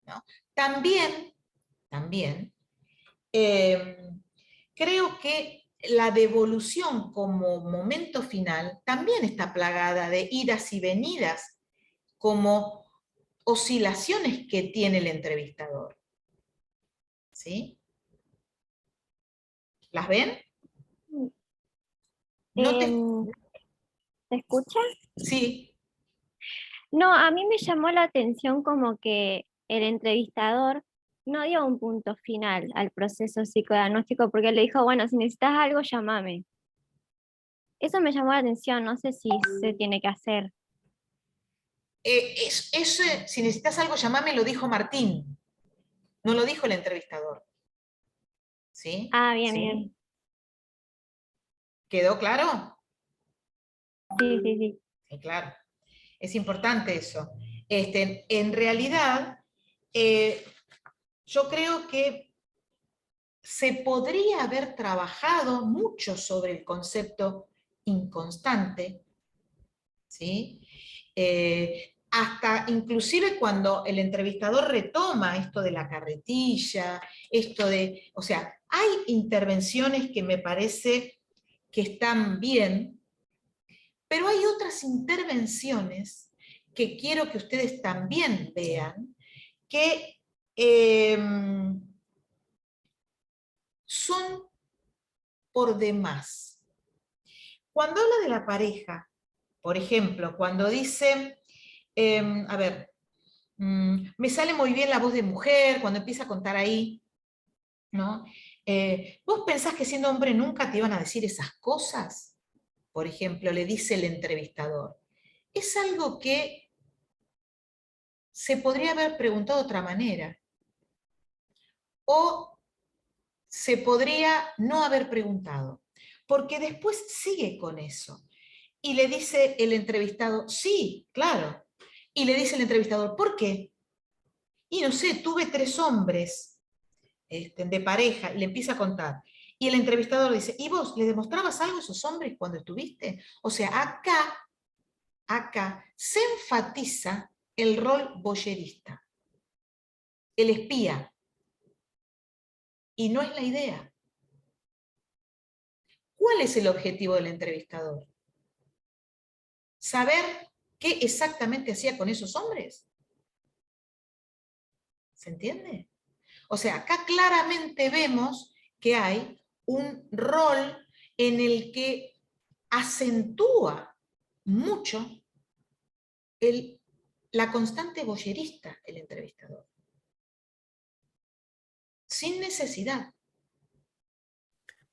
¿No? También, creo que la devolución como momento final también está plagada de idas y venidas, como oscilaciones que tiene el entrevistador. ¿Sí? ¿Las ven? No te... Em, ¿Se escucha? Sí, No, a mí me llamó la atención como que el entrevistador no dio un punto final al proceso psicodiagnóstico porque le dijo, bueno, si necesitas algo, llámame. Eso me llamó la atención, no sé si se tiene que hacer. si necesitas algo, llamame, lo dijo Martín, no lo dijo el entrevistador. ¿Sí? Ah, bien, bien. ¿Quedó claro? Sí, sí, sí. Sí, claro. Es importante eso. En realidad, yo creo que se podría haber trabajado mucho sobre el concepto inconstante, ¿sí? Hasta inclusive cuando el entrevistador retoma esto de la carretilla, esto de, o sea, hay intervenciones que me parece que están bien, pero hay otras intervenciones que quiero que ustedes también vean, que son por demás. Cuando habla de la pareja, por ejemplo, cuando dice, a ver, me sale muy bien la voz de mujer, cuando empieza a contar ahí, ¿no? ¿Vos pensás que siendo hombre nunca te iban a decir esas cosas? Por ejemplo, le dice el entrevistador. Es algo que se podría haber preguntado de otra manera. O se podría no haber preguntado. Porque después sigue con eso. Y le dice el entrevistado, sí, claro. Y le dice el entrevistador, ¿por qué? Y no sé, tuve 3 hombres de pareja, y le empieza a contar. Y el entrevistador dice, ¿y vos le demostrabas algo a esos hombres cuando estuviste? O sea, acá se enfatiza el rol voyerista, el espía, y no es la idea. ¿Cuál es el objetivo del entrevistador? ¿Saber qué exactamente hacía con esos hombres? ¿Se entiende? O sea, acá claramente vemos que hay un rol en el que acentúa mucho la constante voyerista, el entrevistador. Sin necesidad.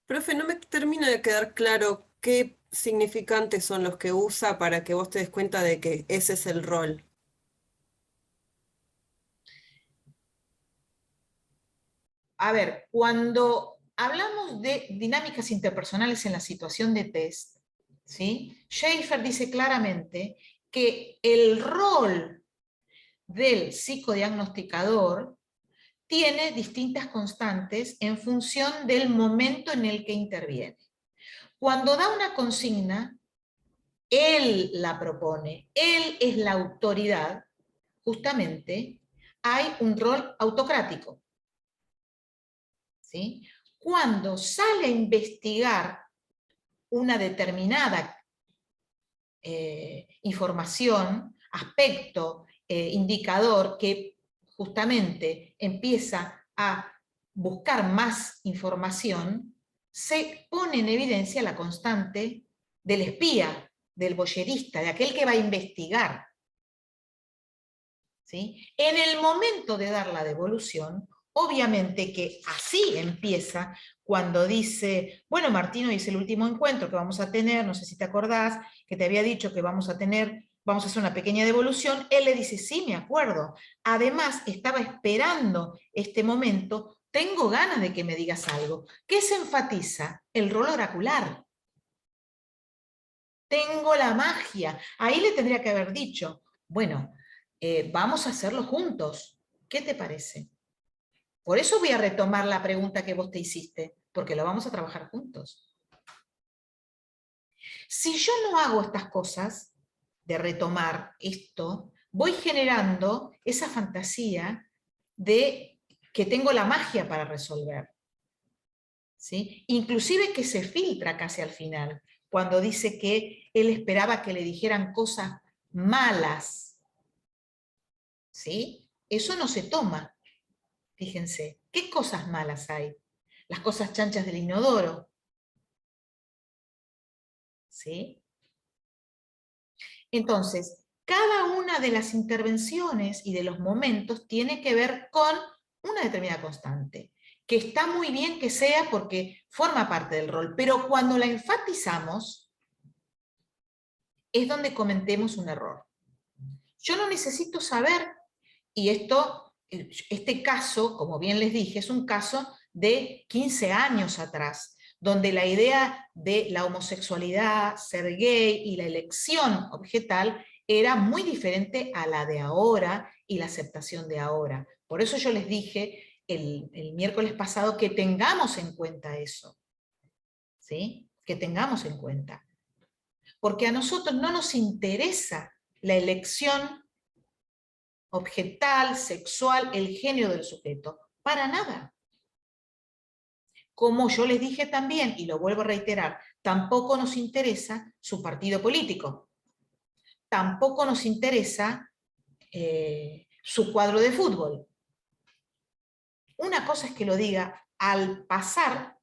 Profe, no me termina de quedar claro qué significantes son los que usa para que vos te des cuenta de que ese es el rol. A ver, cuando hablamos de dinámicas interpersonales en la situación de test, ¿sí? Schaefer dice claramente que el rol del psicodiagnosticador tiene distintas constantes en función del momento en el que interviene. Cuando da una consigna, él la propone, él es la autoridad, justamente, hay un rol autocrático. ¿Sí? Cuando sale a investigar una determinada información, aspecto, indicador, que justamente empieza a buscar más información, se pone en evidencia la constante del espía, del voyerista, de aquel que va a investigar. ¿Sí? En el momento de dar la devolución, obviamente que así empieza cuando dice, bueno, Martino, es el último encuentro que vamos a tener, no sé si te acordás, que te había dicho que vamos a hacer una pequeña devolución, él le dice, sí, me acuerdo. Además, estaba esperando este momento, tengo ganas de que me digas algo. ¿Qué se enfatiza? El rol oracular. Tengo la magia. Ahí le tendría que haber dicho, bueno, vamos a hacerlo juntos. ¿Qué te parece? Por eso voy a retomar la pregunta que vos te hiciste, porque lo vamos a trabajar juntos. Si yo no hago estas cosas, de retomar esto, voy generando esa fantasía de que tengo la magia para resolver. ¿Sí? Inclusive que se filtra casi al final, cuando dice que él esperaba que le dijeran cosas malas. ¿Sí? Eso no se toma. Fíjense, ¿qué cosas malas hay? Las cosas chanchas del inodoro. ¿Sí? Entonces, cada una de las intervenciones y de los momentos tiene que ver con una determinada constante, que está muy bien que sea porque forma parte del rol, pero cuando la enfatizamos es donde cometemos un error. Yo no necesito saber, y este caso, como bien les dije, es un caso de 15 años atrás, donde la idea de la homosexualidad, ser gay y la elección objetal era muy diferente a la de ahora y la aceptación de ahora. Por eso yo les dije el miércoles pasado que tengamos en cuenta eso, ¿sí? Que tengamos en cuenta. Porque a nosotros no nos interesa la elección objetal, sexual, el género del sujeto. Para nada. Como yo les dije también, y lo vuelvo a reiterar, tampoco nos interesa su partido político. Tampoco nos interesa su cuadro de fútbol. Una cosa es que lo diga al pasar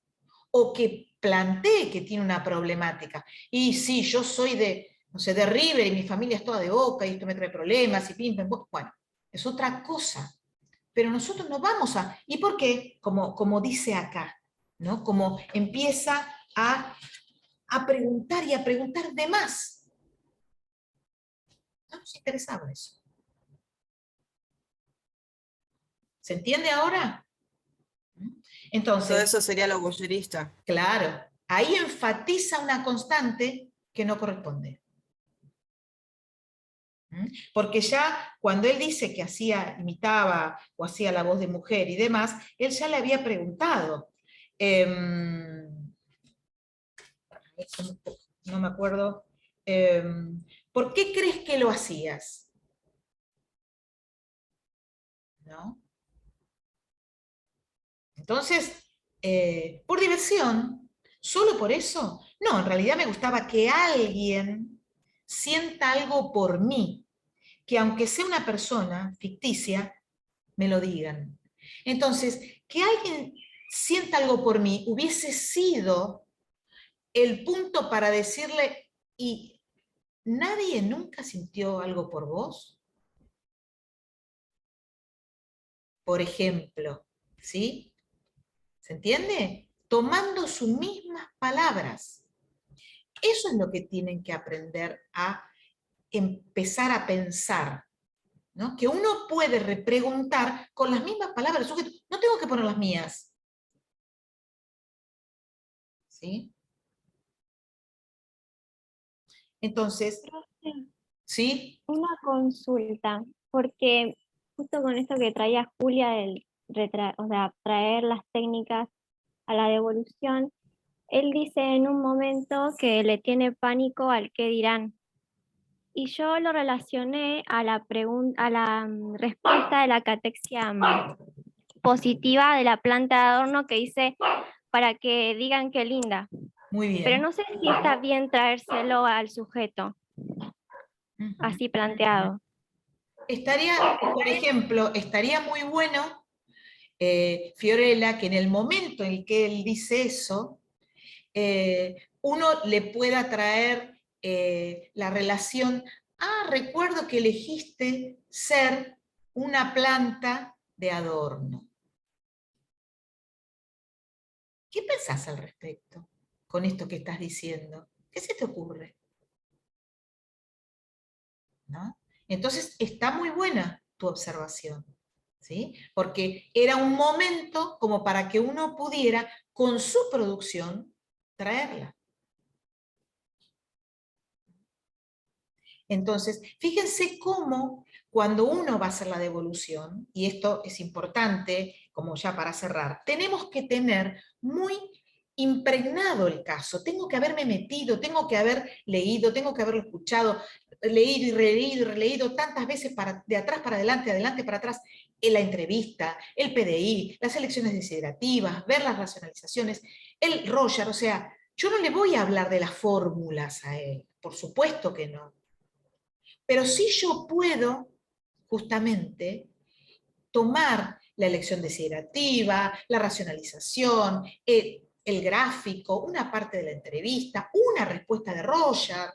o que plantee que tiene una problemática. Y sí, yo soy no sé, de River y mi familia es toda de Boca y esto me trae problemas y pim, pam, pum. Bueno, es otra cosa. Pero nosotros no vamos a... ¿Y por qué? Como dice acá, ¿no? Como empieza a preguntar y a preguntar de más. No nos interesaba eso. ¿Se entiende ahora? Todo Entonces, eso sería lo voyerista. claro, ahí enfatiza una constante que no corresponde. Porque ya cuando él dice que imitaba o hacía la voz de mujer y demás, él ya le había preguntado. No me acuerdo. ¿Por qué crees que lo hacías? ¿No? Entonces, por diversión, solo por eso. No, en realidad me gustaba que alguien sienta algo por mí, que aunque sea una persona ficticia, me lo digan. Entonces, que alguien sienta algo por mí hubiese sido el punto para decirle, ¿y nadie nunca sintió algo por vos? Por ejemplo, ¿sí? ¿Se entiende? Tomando sus mismas palabras. Eso es lo que tienen que aprender a empezar a pensar, ¿no? Que uno puede repreguntar con las mismas palabras. No tengo que poner las mías. ¿Sí? Entonces, ¿sí? Una consulta, porque justo con esto que traía Julia, o sea, traer las técnicas a la devolución, él dice en un momento que le tiene pánico al qué dirán. Y yo lo relacioné a la respuesta de la catexia positiva de la planta de adorno que dice para que digan qué linda. Muy Pero bien. no sé si está bien traérselo al sujeto, así planteado. Por ejemplo, estaría muy bueno, Fiorella, que en el momento en que él dice eso, uno le pueda traer la relación, recuerdo que elegiste ser una planta de adorno. ¿Qué pensás al respecto con esto que estás diciendo? ¿Qué se te ocurre? ¿No? Entonces, está muy buena tu observación, ¿sí? Porque era un momento como para que uno pudiera, con su producción, traerla. Entonces, fíjense cómo cuando uno va a hacer la devolución, y esto es importante, como ya para cerrar, tenemos que tener muy impregnado el caso, tengo que haberme metido, tengo que haber leído, tengo que haberlo escuchado, leído y releído tantas veces de atrás para adelante, adelante para atrás, en la entrevista, el PDI, las elecciones desiderativas, ver las racionalizaciones, el Roger, o sea, yo no le voy a hablar de las fórmulas a él, por supuesto que no. Pero sí yo puedo, justamente, tomar la elección desiderativa, la racionalización, el gráfico, una parte de la entrevista, una respuesta de Roger,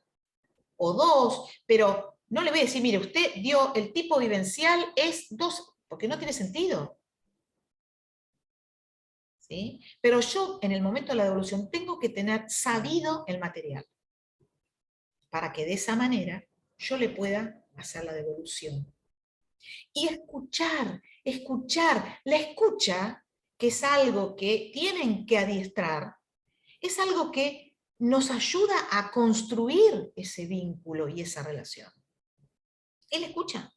o dos, pero no le voy a decir, mire, usted dio el tipo vivencial es 2, porque no tiene sentido. ¿Sí? Pero yo, en el momento de la devolución, tengo que tener sabido el material, para que de esa manera yo le pueda hacer la devolución. Y escuchar, la escucha, que es algo que tienen que adiestrar, es algo que nos ayuda a construir ese vínculo y esa relación. Él escucha.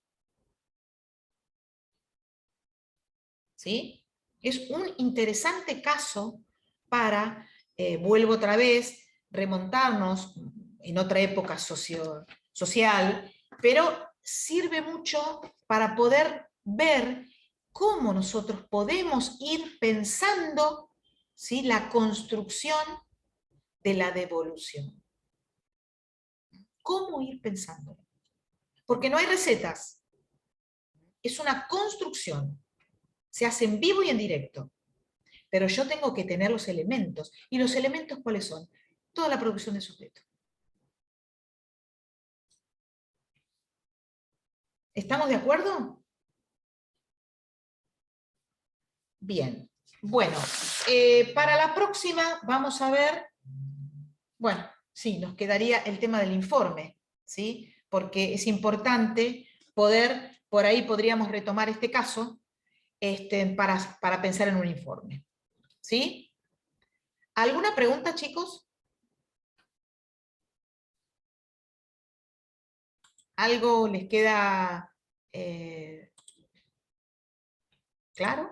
¿Sí? Es un interesante caso para, vuelvo otra vez, remontarnos en otra época social, pero sirve mucho para poder ver cómo nosotros podemos ir pensando, ¿sí?, la construcción de la devolución. ¿Cómo ir pensando? Porque no hay recetas. Es una construcción. Se hace en vivo y en directo. Pero yo tengo que tener los elementos. ¿Y los elementos cuáles son? Toda la producción de sujeto. ¿Estamos de acuerdo? Bien. Bueno, para la próxima vamos a ver, bueno, sí, nos quedaría el tema del informe, ¿sí? Porque es importante poder, por ahí podríamos retomar este caso, para pensar en un informe. ¿Sí? ¿Alguna pregunta, chicos? ¿Algo les queda claro?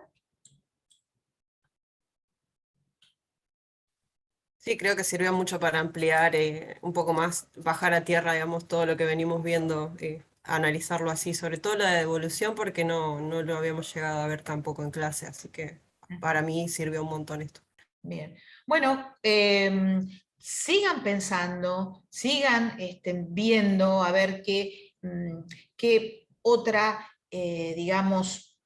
Sí, creo que sirvió mucho para ampliar un poco más, bajar a tierra, digamos, todo lo que venimos viendo, analizarlo así, sobre todo la devolución, porque no lo habíamos llegado a ver tampoco en clase, así que para mí sirvió un montón esto. Bien. Bueno, sigan pensando, sigan viendo a ver qué otra, digamos,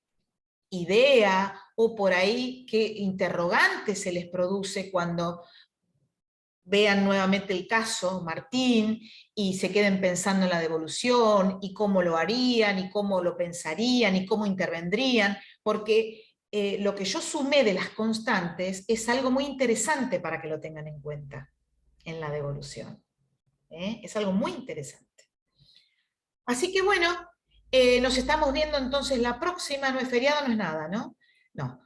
idea o por ahí qué interrogante se les produce cuando vean nuevamente el caso Martín y se queden pensando en la devolución y cómo lo harían y cómo lo pensarían y cómo intervendrían, porque lo que yo sumé de las constantes es algo muy interesante para que lo tengan en cuenta en la devolución. Es algo muy interesante. Así que bueno, nos estamos viendo entonces la próxima, no es feriado, no es nada, ¿no? No.